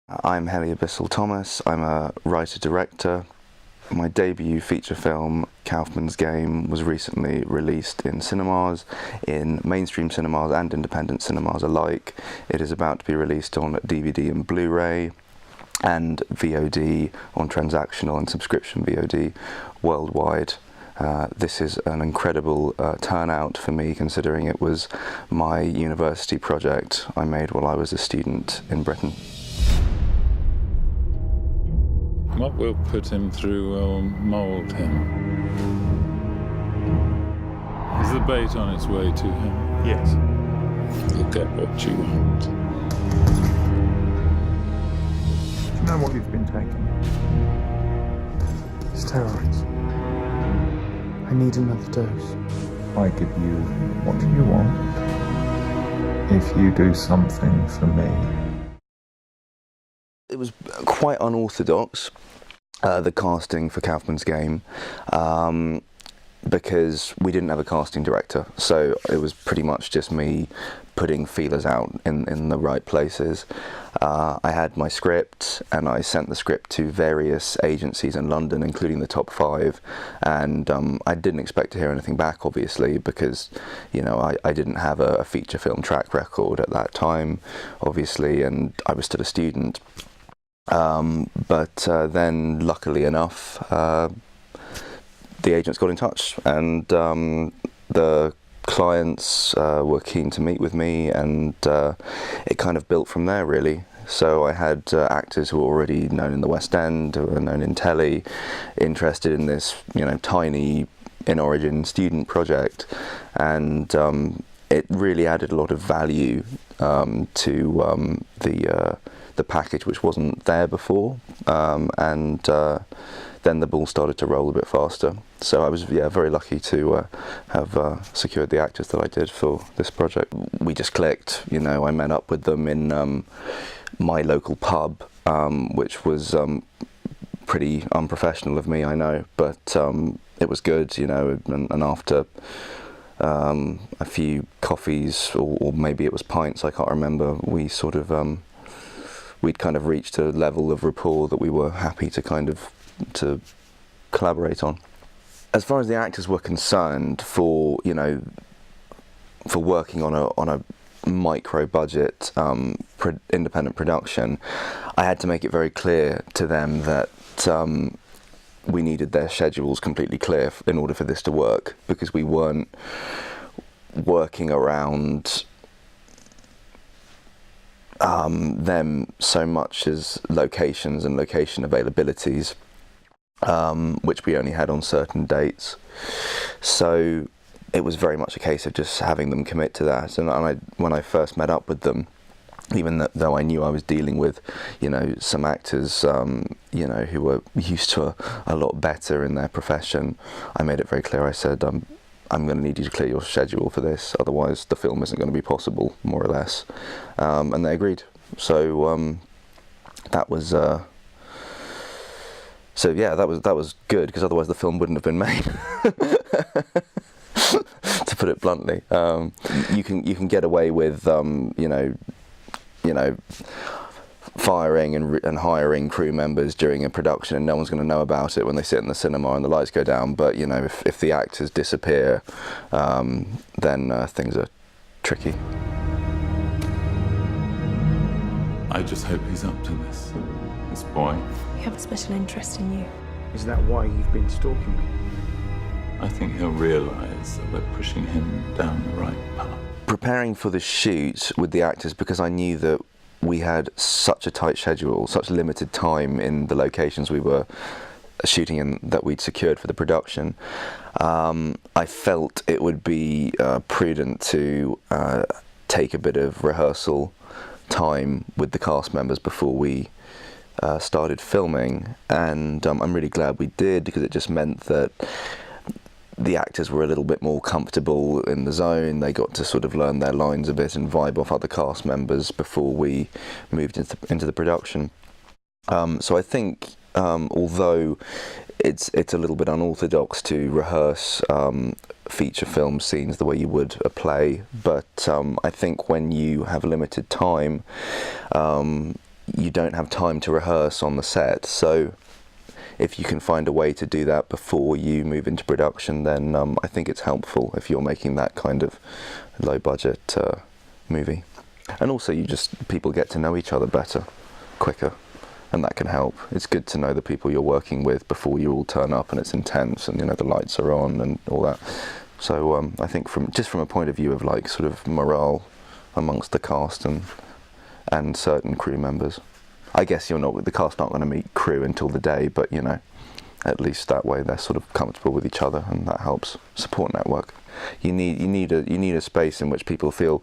I'm Helier Bissell-Thomas. I'm a writer-director. My debut feature film, Kaufman's Game, was recently released in cinemas, in mainstream cinemas and independent cinemas alike. It is about to be released on DVD and Blu-ray and VOD on transactional and subscription VOD worldwide. This is an incredible turnout for me, considering it was my university project I made while I was a student in Britain. What we'll put him through will mould him. Is the bait on its way to him? Yes. You'll get what you want. Do you know what you've been taking? Steroids. I need another dose. I give you what you want if you do something for me. It was quite unorthodox, the casting for Kaufman's Game, because we didn't have a casting director, so it was pretty much just me putting feelers out in the right places. I had my script, and I sent the script to various agencies in London, including the top 5, and I didn't expect to hear anything back, obviously, because, you know, I didn't have a feature film track record at that time, obviously, and I was still a student. But then, luckily enough, the agents got in touch, and the clients were keen to meet with me, and it kind of built from there, really. So I had actors who were already known in the West End, who were known in telly, interested in this, you know, tiny in-origin student project, and it really added a lot of value to the package, which wasn't there before, and then the ball started to roll a bit faster. So I was very lucky to have secured the actors that I did for this project. We just clicked, you know. I met up with them in my local pub, which was pretty unprofessional of me, I know, but it was good, you know, and after a few coffees, or maybe it was pints, I can't remember, we sort of we'd kind of reached a level of rapport that we were happy to to collaborate on. As far as the actors were concerned, for working on a micro budget independent production, I had to make it very clear to them that we needed their schedules completely clear in order for this to work, because we weren't working around them so much as locations and location availabilities, which we only had on certain dates. So it was very much a case of just having them commit to that. And when I first met up with them, even though I knew I was dealing with, you know, some actors, you know, who were used to a lot better in their profession, I made it very clear. I said, I'm going to need you to clear your schedule for this, otherwise the film isn't going to be possible, more or less. And they agreed. So that was that was good, because otherwise the film wouldn't have been made. To put it bluntly, you can get away with you know, firing and hiring crew members during a production, and no one's going to know about it when they sit in the cinema and the lights go down. But, you know, if the actors disappear, then things are tricky. I just hope he's up to this boy. We have a special interest in you. Is that why you've been stalking me? I think he'll realise that we're pushing him down the right path. Preparing for the shoot with the actors, because I knew that we had such a tight schedule, such limited time in the locations we were shooting in that we'd secured for the production, I felt it would be prudent to take a bit of rehearsal time with the cast members before we started filming, and I'm really glad we did, because it just meant that the actors were a little bit more comfortable in the zone. They got to sort of learn their lines a bit and vibe off other cast members before we moved into the production. So I think, although it's a little bit unorthodox to rehearse feature film scenes the way you would a play, but I think when you have limited time, you don't have time to rehearse on the set. So if you can find a way to do that before you move into production, then I think it's helpful if you're making that kind of low budget movie. And also people get to know each other better, quicker, and that can help. It's good to know the people you're working with before you all turn up and it's intense and the lights are on and all that. So I think from a point of view of like sort of morale amongst the cast and certain crew members, I guess the cast aren't going to meet crew until the day, but at least that way they're sort of comfortable with each other, and that helps. Support network. You need a space in which people feel,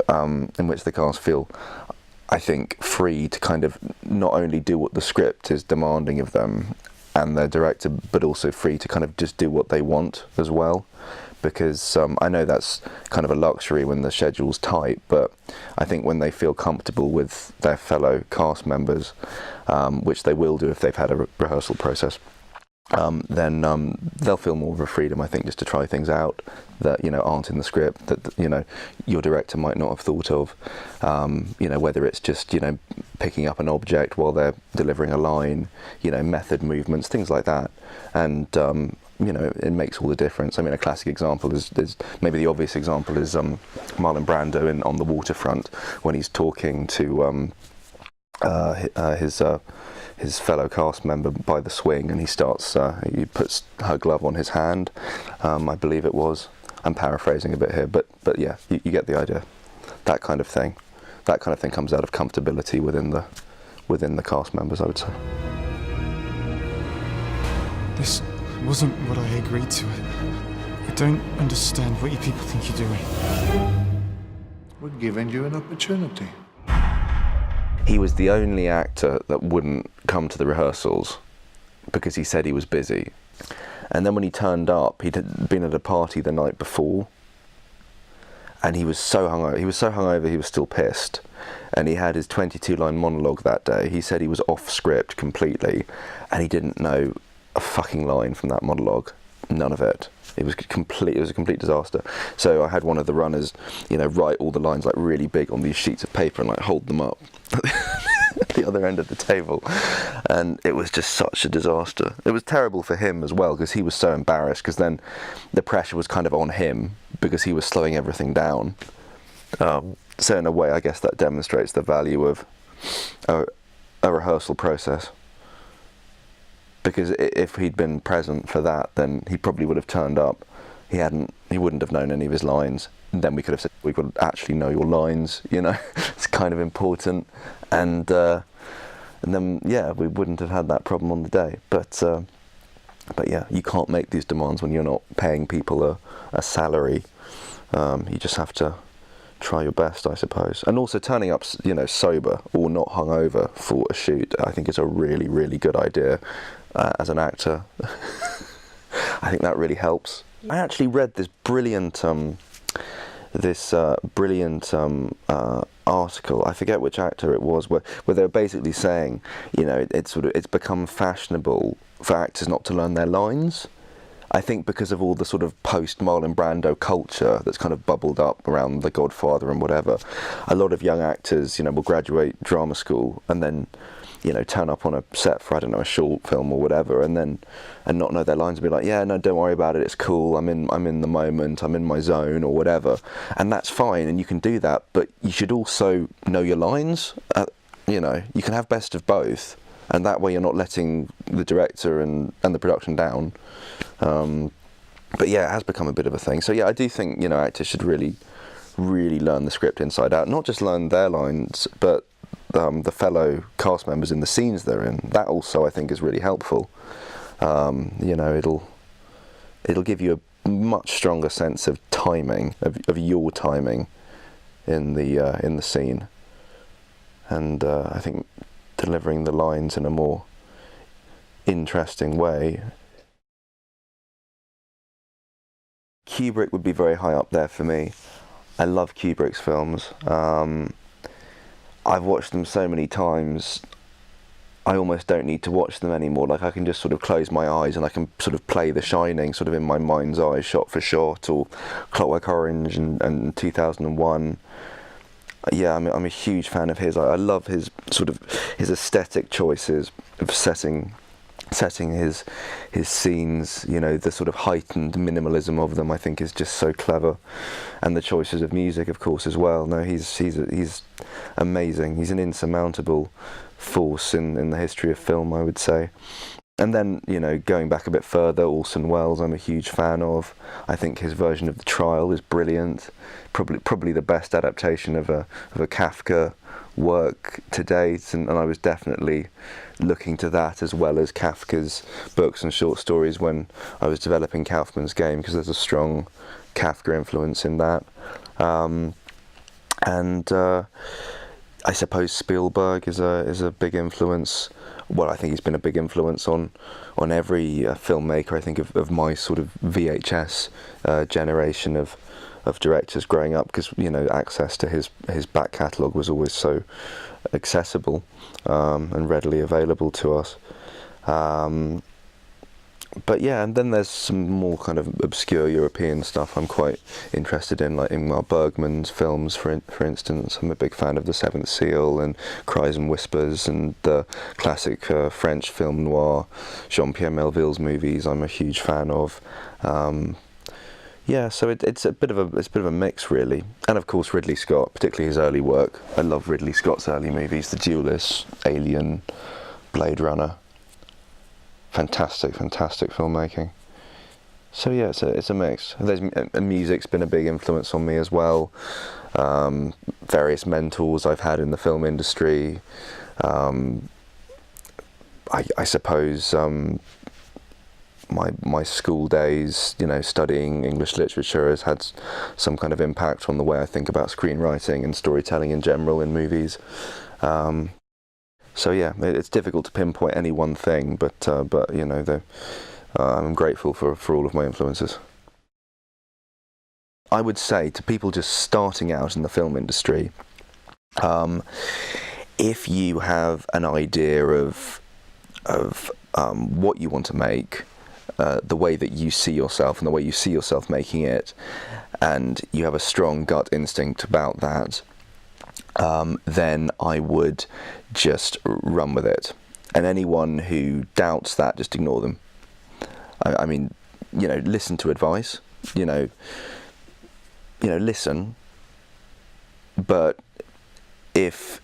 in which the cast feel, I think, free to kind of not only do what the script is demanding of them and their director, but also free to kind of just do what they want as well. Because I know that's kind of a luxury when the schedule's tight, but I think when they feel comfortable with their fellow cast members, which they will do if they've had a rehearsal process, then they'll feel more of a freedom, I think, just to try things out that aren't in the script, that your director might not have thought of. Whether it's just picking up an object while they're delivering a line, method movements, things like that, and it makes all the difference. I mean, a classic example is maybe the obvious example is Marlon Brando on The Waterfront, when he's talking to his fellow cast member by the swing, and he puts her glove on his hand, I believe it was. I'm paraphrasing a bit here, but yeah, you get the idea. That kind of thing comes out of comfortability within the cast members, I would say. This wasn't what I agreed to. I don't understand what you people think you're doing. We're giving you an opportunity. He was the only actor that wouldn't come to the rehearsals because he said he was busy. And then when he turned up, he'd been at a party the night before, and he was so hungover. He was still pissed. And he had his 22-line monologue that day. He said he was off script completely, and he didn't know a fucking line from that monologue. None of it. It was a complete disaster. So I had one of the runners, write all the lines like really big on these sheets of paper and like hold them up at the other end of the table. And it was just such a disaster. It was terrible for him as well, because he was so embarrassed, because then the pressure was kind of on him because he was slowing everything down. So in a way, I guess that demonstrates the value of a rehearsal process. Because if he'd been present for that, then he probably would have turned up. He wouldn't have known any of his lines. And then we could have said, we've got to actually know your lines, it's kind of important. And then, yeah, we wouldn't have had that problem on the day. But yeah, you can't make these demands when you're not paying people a salary. You just have to try your best, I suppose. And also turning up, sober or not hungover for a shoot, I think is a really, really good idea. As an actor, I think that really helps. I actually read this brilliant article. I forget which actor it was, where they were basically saying, it's become fashionable for actors not to learn their lines. I think because of all the sort of post Marlon Brando culture that's kind of bubbled up around The Godfather and whatever, a lot of young actors, will graduate drama school and then turn up on a set for, I don't know, a short film or whatever, and not know their lines and be like, yeah, no, don't worry about it, it's cool, I'm in the moment, I'm in my zone or whatever. And that's fine, and you can do that, but you should also know your lines. You can have best of both, and that way you're not letting the director and the production down. But yeah, it has become a bit of a thing. So yeah, I do think, actors should really, really learn the script inside out, not just learn their lines, but the fellow cast members in the scenes they're in. That also, I think, is really helpful. It'll give you a much stronger sense of timing, of your timing in the scene, and I think delivering the lines in a more interesting way. Kubrick would be very high up there for me. I love Kubrick's films. I've watched them so many times, I almost don't need to watch them anymore. Like, I can just sort of close my eyes and I can sort of play The Shining sort of in my mind's eye, shot for shot, or Clockwork Orange and 2001. yeah, I'm a huge fan of his. I love his sort of his aesthetic choices of setting his scenes. You know, the sort of heightened minimalism of them, I think, is just so clever, and the choices of music, of course, as well. No, he's amazing. He's an insurmountable force in the history of film, I would say. And then, you know, going back a bit further, Orson Welles, I'm a huge fan of. I think his version of The Trial is brilliant. Probably the best adaptation of a Kafka work to date, and I was definitely looking to that as well as Kafka's books and short stories when I was developing Kaufman's Game, because there's a strong Kafka influence in that. I suppose Spielberg is a big influence. Well, I think he's been a big influence on every filmmaker, I think, of my sort of VHS generation of directors growing up, because, you know, access to his back catalogue was always so accessible and readily available to us. But yeah, and then there's some more kind of obscure European stuff I'm quite interested in, like Ingmar Bergman's films, for instance. I'm a big fan of The Seventh Seal and Cries and Whispers, and the classic French film noir, Jean-Pierre Melville's movies I'm a huge fan of. Yeah, so it's a bit of a mix, really. And of course Ridley Scott, particularly his early work. I love Ridley Scott's early movies, The Duelist, Alien, Blade Runner. Fantastic filmmaking. So yeah, it's a mix. Music's been a big influence on me as well. Various mentors I've had in the film industry. I suppose my school days, you know, studying English literature has had some kind of impact on the way I think about screenwriting and storytelling in general in movies. So yeah, it's difficult to pinpoint any one thing, but you know, I'm grateful for all of my influences. I would say to people just starting out in the film industry, if you have an idea of what you want to make, the way that you see yourself and the way you see yourself making it, and you have a strong gut instinct about that, then I would just run with it. And anyone who doubts that, just ignore them. I mean, you know, listen to advice, you know, listen, but if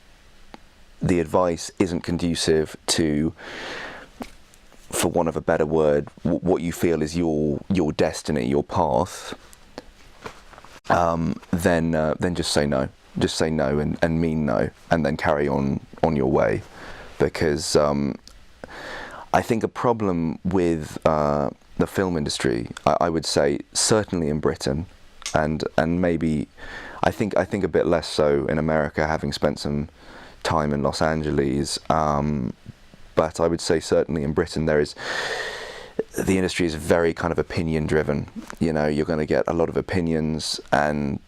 the advice isn't conducive to, for want of a better word, what you feel is your destiny, your path, then just say no. Just say no and mean no, and then carry on your way. Because I think a problem with the film industry, I would say, certainly in Britain, and maybe I think a bit less so in America, having spent some time in Los Angeles, but I would say certainly in Britain the industry is very kind of opinion driven. You know, you're going to get a lot of opinions, and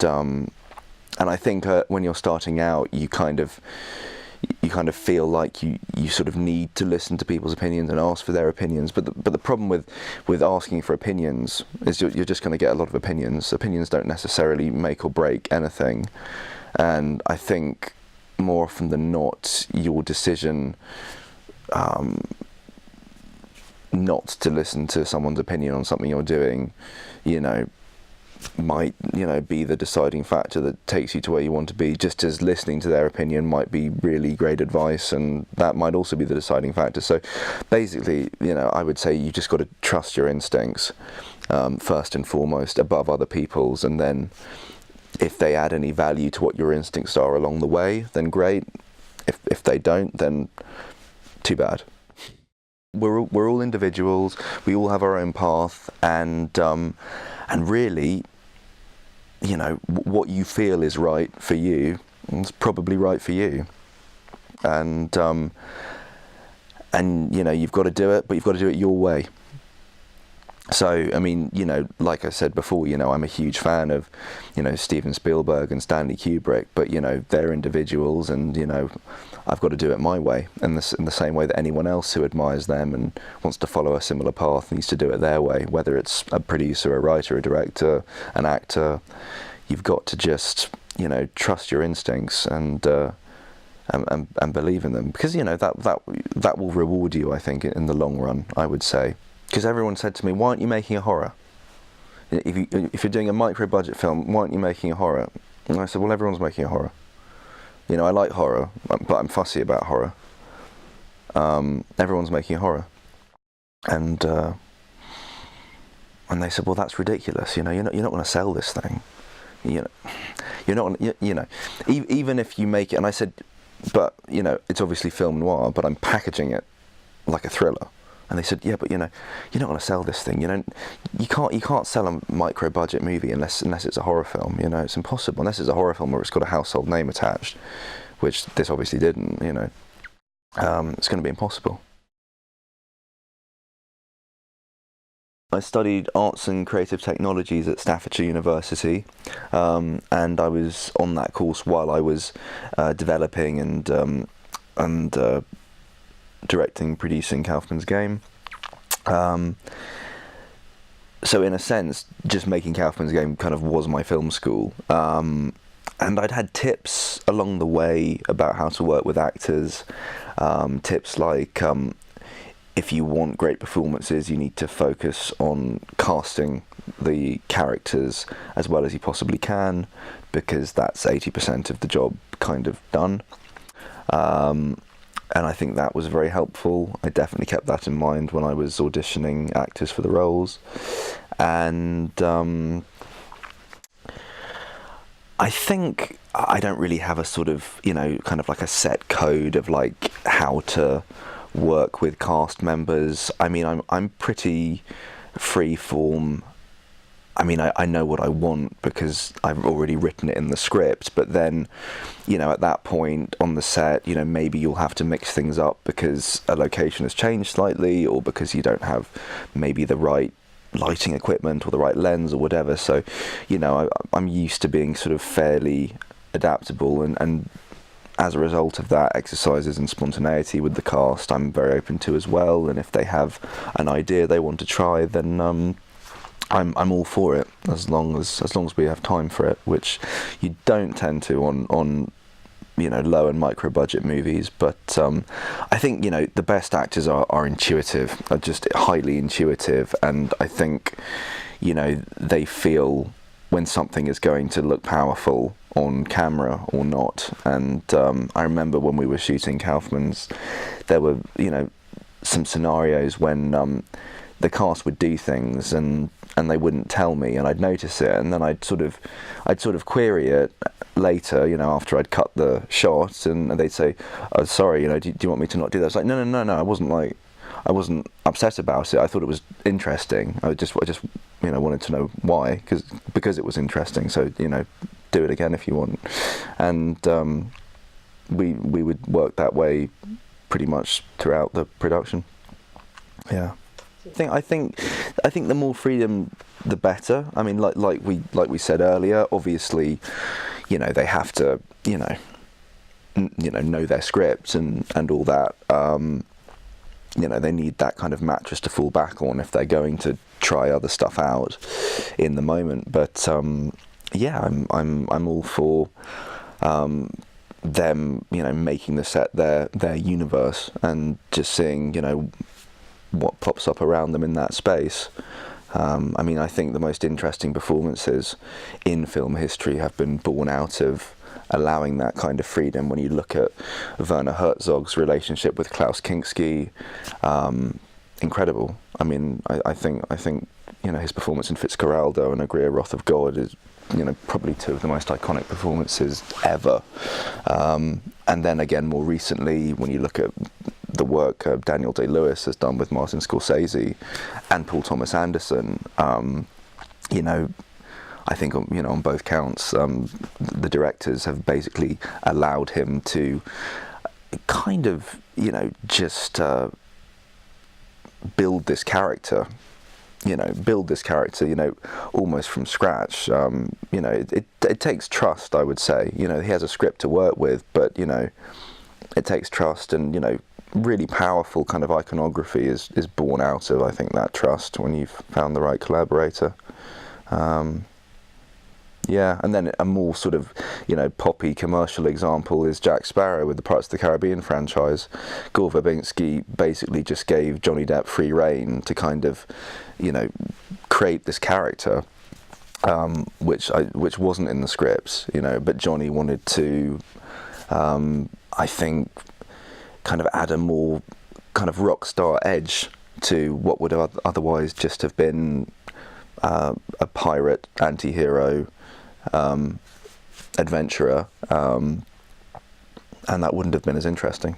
I think when you're starting out, you kind of feel like you sort of need to listen to people's opinions and ask for their opinions. But the problem with asking for opinions is you're just going to get a lot of opinions. Opinions don't necessarily make or break anything. And I think more often than not, your decision not to listen to someone's opinion on something you're doing, you know, might, you know, be the deciding factor that takes you to where you want to be, just as listening to their opinion might be really great advice, and that might also be the deciding factor. So basically, you know, I would say you just got to trust your instincts first and foremost, above other people's, and then if they add any value to what your instincts are along the way, then great. If they don't, then too bad. We're all individuals. We all have our own path, and really, you know, what you feel is right for you is probably right for you, and you know, you've got to do it, but you've got to do it your way. So, I mean, you know, like I said before, you know, I'm a huge fan of, you know, Steven Spielberg and Stanley Kubrick, but, you know, they're individuals, and, you know, I've got to do it my way, in the same way that anyone else who admires them and wants to follow a similar path needs to do it their way, whether it's a producer, a writer, a director, an actor. You've got to just trust your instincts and believe in them, because that will reward you, I think, in the long run, I would say. Because everyone said to me, why aren't you making a horror? If you're doing a micro budget film, why aren't you making a horror? And I said, well, everyone's making a horror. I like horror, but I'm fussy about horror. Everyone's making a horror. And they said, well, that's ridiculous. You're not going to sell this thing. You're not. Even if you make it. And I said, but it's obviously film noir, but I'm packaging it like a thriller. And they said, yeah, but you're not going to sell this thing. You can't sell a micro budget movie unless it's a horror film. It's impossible unless it's a horror film where it's got a household name attached, which this obviously didn't. It's going to be impossible. I studied arts and creative technologies at Staffordshire University, and I was on that course while I was developing and directing, producing Kaufman's Game. So in a sense, just making Kaufman's Game kind of was my film school. And I'd had tips along the way about how to work with actors, tips like if you want great performances, you need to focus on casting the characters as well as you possibly can, because that's 80% of the job kind of done. And I think that was very helpful. I definitely kept that in mind when I was auditioning actors for the roles. And I think I don't really have a sort of, kind of like a set code of like how to work with cast members. I mean, I'm pretty free form. I mean, I know what I want because I've already written it in the script, but then, at that point on the set, maybe you'll have to mix things up because a location has changed slightly, or because you don't have maybe the right lighting equipment or the right lens or whatever. So, I'm used to being sort of fairly adaptable, and as a result of that, exercises in spontaneity with the cast I'm very open to as well. And if they have an idea they want to try, then I'm all for it, as long as we have time for it, which you don't tend to on low and micro budget movies. But I think the best actors are intuitive, are just highly intuitive, and I think they feel when something is going to look powerful on camera or not. And I remember when we were shooting Kaufman's, there were some scenarios when the cast would do things and they wouldn't tell me, and I'd notice it, and then I'd sort of query it later, after I'd cut the shot, and they'd say, "Oh, sorry, do you want me to not do that?" It's like, no, I wasn't upset about it. I thought it was interesting. I just wanted to know why, because it was interesting. So do it again if you want. And we would work that way pretty much throughout the production. Yeah. I think the more freedom, the better. I mean, like we said earlier, obviously, they have to, know their scripts and all that. They need that kind of mattress to fall back on if they're going to try other stuff out in the moment. But yeah, I'm all for them, making the set their universe and just seeing, what pops up around them in that space. I mean, I think the most interesting performances in film history have been born out of allowing that kind of freedom. When you look at Werner Herzog's relationship with Klaus Kinski, incredible. I mean, I think his performance in Fitzcarraldo and A Greer Wrath of God is probably two of the most iconic performances ever. And then again, more recently, when you look at the work Daniel Day-Lewis has done with Martin Scorsese and Paul Thomas Anderson, I think on both counts, the directors have basically allowed him to kind of just build this character, almost from scratch. It takes trust, I would say. He has a script to work with, but it takes trust, and really powerful kind of iconography is born out of, I think, that trust when you've found the right collaborator. Yeah, and then a more sort of, poppy commercial example is Jack Sparrow with the Pirates of the Caribbean franchise. Gore Verbinski basically just gave Johnny Depp free rein to kind of, create this character, which wasn't in the scripts, but Johnny wanted to, I think, kind of add a more kind of rock star edge to what would otherwise just have been a pirate anti-hero adventurer, and that wouldn't have been as interesting.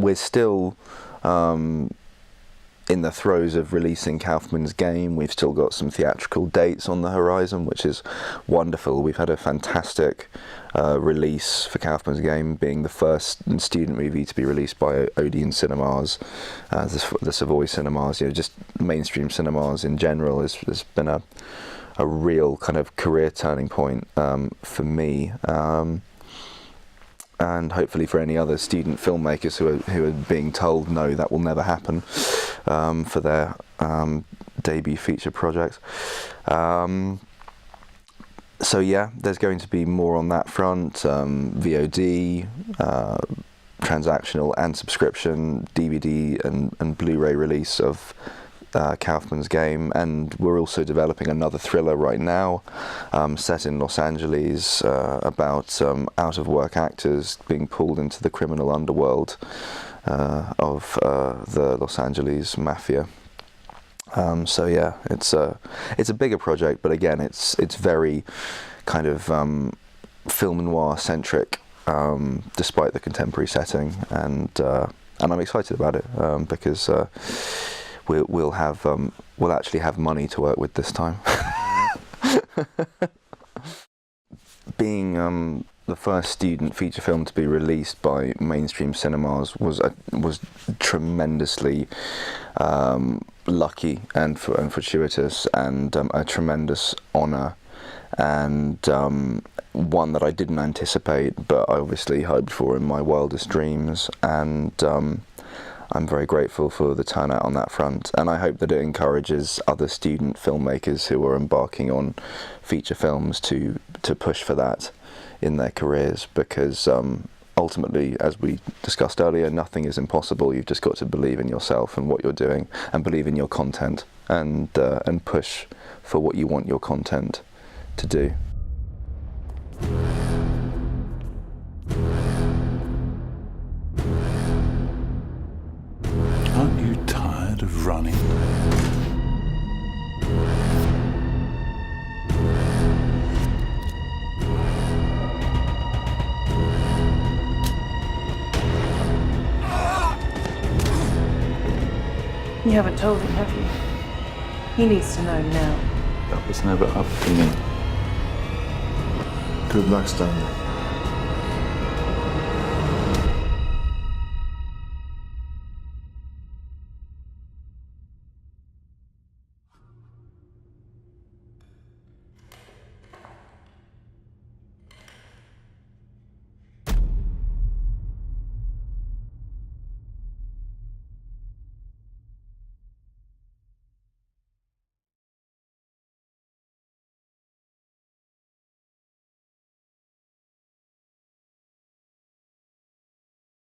We're still in the throes of releasing Kaufman's Game. We've still got some theatrical dates on the horizon, which is wonderful. We've had a fantastic release for Kaufman's Game, being the first student movie to be released by Odeon Cinemas, the Savoy Cinemas, just mainstream cinemas in general. Has been a real kind of career turning point for me. And hopefully for any other student filmmakers who are being told no, that will never happen for their debut feature projects. So yeah, there's going to be more on that front. VOD, transactional and subscription, DVD and Blu-ray release of Kaufman's Game, and we're also developing another thriller right now, set in Los Angeles, about out-of-work actors being pulled into the criminal underworld of the Los Angeles mafia. So yeah, it's a bigger project, but again, it's very kind of film noir centric, despite the contemporary setting, and I'm excited about it because. We'll actually have money to work with this time. Being the first student feature film to be released by mainstream cinemas was tremendously lucky and fortuitous, and a tremendous honour, and one that I didn't anticipate, but I obviously hoped for in my wildest dreams, and I'm very grateful for the turnout on that front, and I hope that it encourages other student filmmakers who are embarking on feature films to push for that in their careers, because ultimately, as we discussed earlier, nothing is impossible. You've just got to believe in yourself and what you're doing, and believe in your content, and push for what you want your content to do. Aren't you tired of running? You haven't told him, have you? He needs to know now. That was never up to me. Good luck, Stanley.